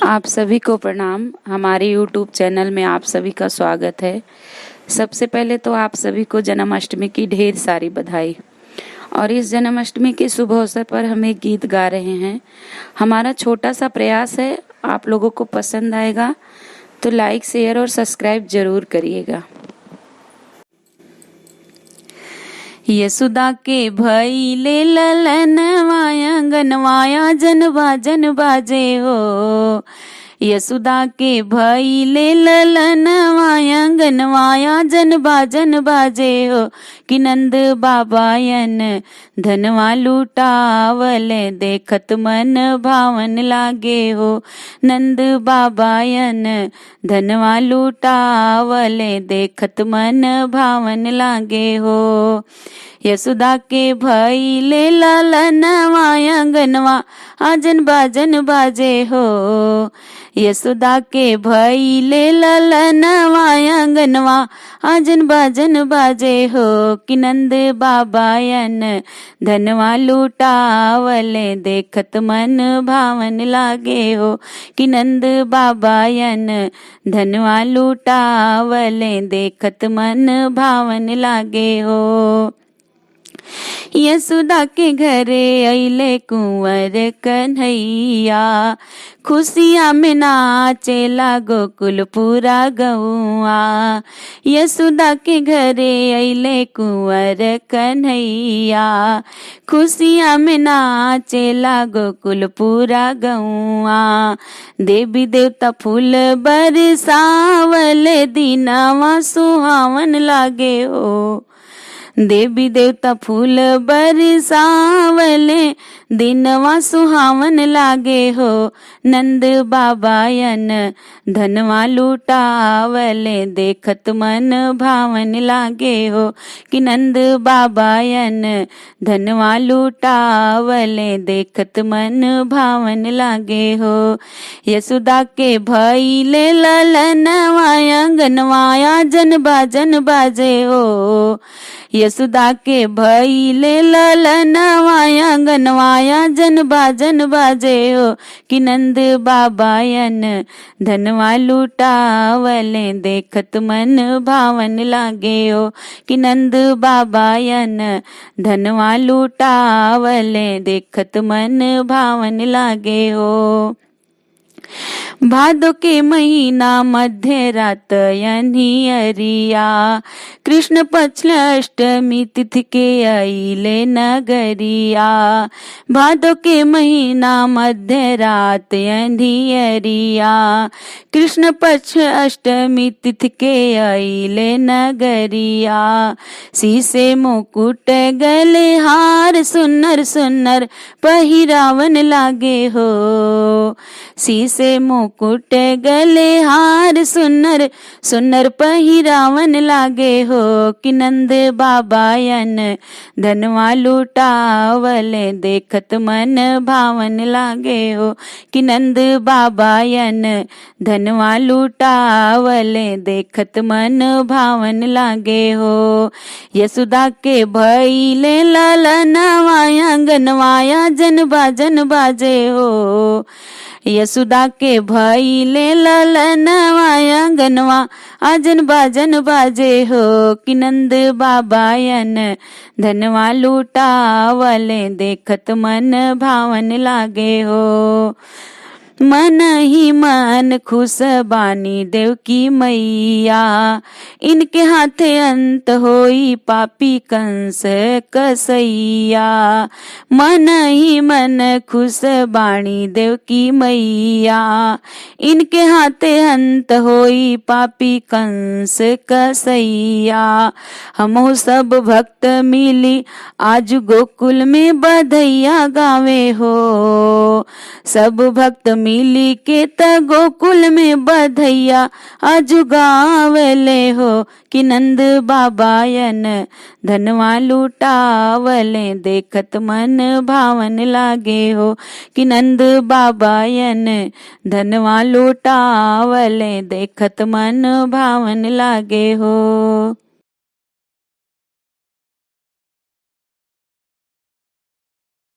आप सभी को प्रणाम। हमारे YouTube चैनल में आप सभी का स्वागत है। सबसे पहले तो आप सभी को जन्माष्टमी की ढेर सारी बधाई। और इस जन्माष्टमी के शुभ अवसर पर हम एक गीत गा रहे हैं। हमारा छोटा सा प्रयास है, आप लोगों को पसंद आएगा तो लाइक, शेयर और सब्सक्राइब जरूर करिएगा। यशोदा के भइले ललनवाया गनवाया जन बाजे हो। यशोदा के भइले ललनवाया गनवाया जन बाजे हो। कि नंद बाबायन धनवा लूटावल देखत मन भावन लागे हो। नंद बाबायन धनवा लूटावल देखत मन भावन लागे हो। यशोदा के भइले ललनवाया गनवा आजन बाजे हो। यशोदा के भइले ललनवाया गनवा आजन बाजे हो। कि नंद बाबायन धनवा लूटावल देखत मन भावन लागे हो। कि नंद बाबायन धनवा लूटावल देखत मन भावन लागे हो। यशोदा के घरे अइले कुंवर कन्हैया, खुशिया में नाचेला गोकुल पूरा गौआ। यशोदा के घरे अइले कुंवर कन्हैया, खुशिया में नाचेला गोकुल पूरा गौआ। देवी देवता फूल बरसावल दीनवा सुहावन लागे हो। देवी देवता फूल बरसावले दिनवा सुहावन लागे हो। नंद बाबायन धनवा लूटावले देखत मन भावन लागे हो। कि नंद बाबायन धनवा लूटावले देखत मन भावन लागे हो। यशोदा के भइले ललनवाया गनवाया जन बाजे हो। यशोदा के भइले ललनवाया गनवाया जन बाजे हो। कि नंद बाबायन धनवा लूटावल देखत मन भावन लागे हो। कि नंद बाबायन धनवा लूटावल देखत मन भावन लागे हो। भादो के महीना मध्य रात अरिया, कृष्ण पक्ष अष्टमी तिथि के अइले नगरिया। भादो के महीना मध्य रात अरिया, कृष्ण पक्ष अष्टमी तिथि के अइले नगरिया। शीसे मुकुट गले हार सुन्नर सुन्नर पहिरावन लागे हो। शीसे मुकुट गले हार सुन्नर सुन्नर पहिरावन लागे हो। कि नंद बाबायन धनवा लूटावल देखत मन भावन लागे हो। कि नंद बाबायन धनवा लूटावल देखत मन भावन लागे हो। यशोदा के भइले ललनवाया गनवाया जन बाजे हो। यशोदा के भइले ललनवाया गनवा आजन बाजे हो। कि नंद बाबायन धनवा लूटावल देखत मन भावन लागे हो। मन ही मन खुश बानी देव की मैया, इनके हाथे अंत होई पापी कंस कसैया। मन ही मन खुश बानी देव की मैया, इनके हाथे अंत होई पापी कंस कसैया। हमहु सब भक्त मिली आज गोकुल में बधैया गावे हो। सब भक्त मिली के त गोकुल में बधैया आज गावले हो। कि नंद बाबायन धनवा लूटावल देखत मन भावन लागे हो। कि नंद बाबायन धनवा लूटावल देखत मन भावन लागे हो।